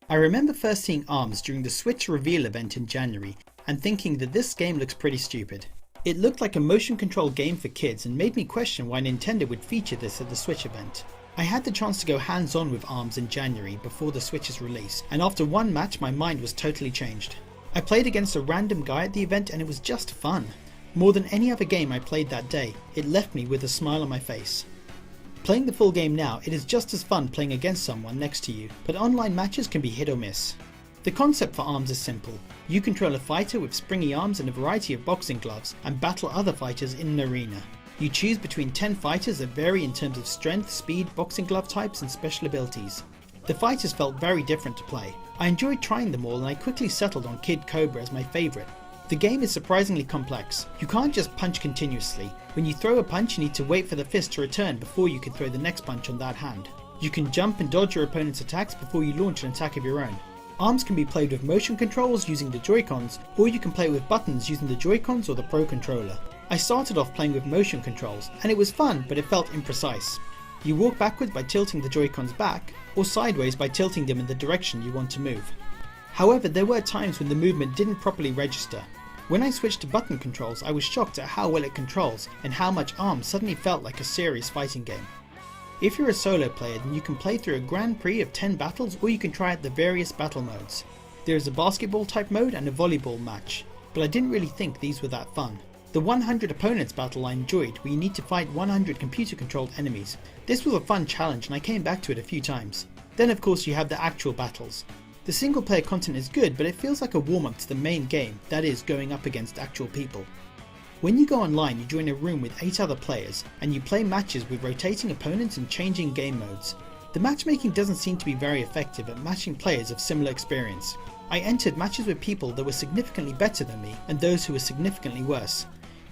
I remember first seeing ARMS during the Switch reveal event in January and thinking that this game looks pretty stupid. It looked like a motion control game for kids and made me question why Nintendo would feature this at the Switch event. I had the chance to go hands-on with ARMS in January before the Switch's release, and after one match my mind was totally changed. I played against a random guy at the event and it was just fun. More than any other game I played that day, it left me with a smile on my face. Playing the full game now, it is just as fun playing against someone next to you, but online matches can be hit or miss. The concept for ARMS is simple. You control a fighter with springy arms and a variety of boxing gloves and battle other fighters in an arena. You choose between 10 fighters that vary in terms of strength, speed, boxing glove types and special abilities. The fighters felt very different to play. I enjoyed trying them all and I quickly settled on Kid Cobra as my favourite. The game is surprisingly complex. You can't just punch continuously. When you throw a punch you need to wait for the fist to return before you can throw the next punch on that hand. You can jump and dodge your opponent's attacks before you launch an attack of your own. ARMS can be played with motion controls using the Joy-Cons, or you can play with buttons using the Joy-Cons or the Pro Controller. I started off playing with motion controls and it was fun, but it felt imprecise. You walk backwards by tilting the Joy-Cons back, or sideways by tilting them in the direction you want to move. However, there were times when the movement didn't properly register. When I switched to button controls, I was shocked at how well it controls and how much ARMS suddenly felt like a serious fighting game. If you're a solo player, then you can play through a Grand Prix of 10 battles, or you can try out the various battle modes. There is a basketball type mode and a volleyball match, but I didn't really think these were that fun. The 100 opponents battle I enjoyed, where you need to fight 100 computer controlled enemies. This was a fun challenge and I came back to it a few times. Then of course you have the actual battles. The single player content is good, but it feels like a warm up to the main game, that is, going up against actual people. When you go online, you join a room with 8 other players, and you play matches with rotating opponents and changing game modes. The matchmaking doesn't seem to be very effective at matching players of similar experience. I entered matches with people that were significantly better than me, and those who were significantly worse.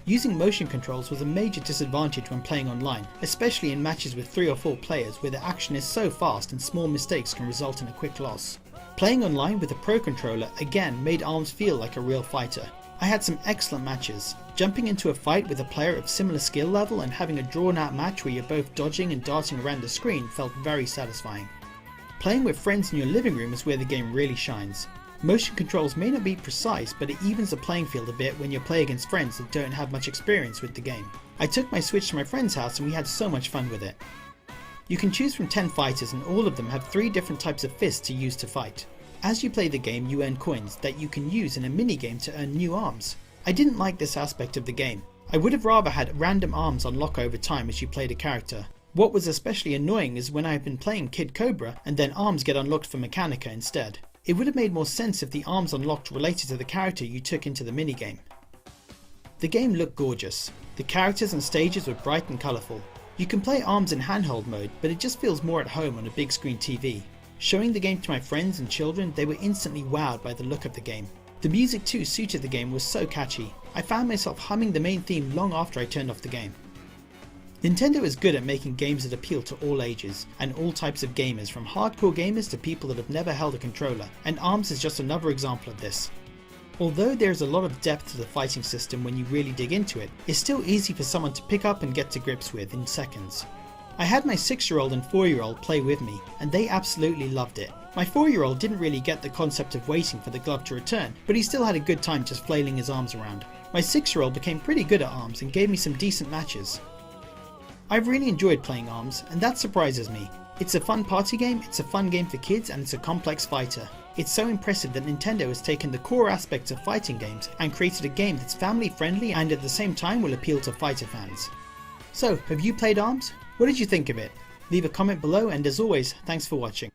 Using motion controls was a major disadvantage when playing online, especially in matches with 3 or 4 players where the action is so fast and small mistakes can result in a quick loss. Playing online with a Pro Controller again made ARMS feel like a real fighter. I had some excellent matches. Jumping into a fight with a player of similar skill level and having a drawn out match where you're both dodging and darting around the screen felt very satisfying. Playing with friends in your living room is where the game really shines. Motion controls may not be precise, but it evens the playing field a bit when you play against friends that don't have much experience with the game. I took my Switch to my friend's house and we had so much fun with it. You can choose from 10 fighters and all of them have 3 different types of fists to use to fight. As you play the game you earn coins that you can use in a minigame to earn new arms. I didn't like this aspect of the game. I would have rather had random arms unlock over time as you played a character. What was especially annoying is when I have been playing Kid Cobra and then arms get unlocked for Mechanica instead. It would have made more sense if the arms unlocked related to the character you took into the minigame. The game looked gorgeous. The characters and stages were bright and colourful. You can play ARMS in handheld mode, but it just feels more at home on a big screen TV. Showing the game to my friends and children, they were instantly wowed by the look of the game. The music too suited the game was so catchy. I found myself humming the main theme long after I turned off the game. Nintendo is good at making games that appeal to all ages and all types of gamers, from hardcore gamers to people that have never held a controller, and ARMS is just another example of this. Although there is a lot of depth to the fighting system when you really dig into it, it's still easy for someone to pick up and get to grips with in seconds. I had my 6-year-old and 4-year-old play with me, and they absolutely loved it. My 4-year-old didn't really get the concept of waiting for the glove to return, but he still had a good time just flailing his arms around. My 6-year-old became pretty good at ARMS and gave me some decent matches. I've really enjoyed playing ARMS, and that surprises me. It's a fun party game, it's a fun game for kids, and it's a complex fighter. It's so impressive that Nintendo has taken the core aspects of fighting games and created a game that's family friendly and at the same time will appeal to fighter fans. So, have you played ARMS? What did you think of it? Leave a comment below, and as always, thanks for watching.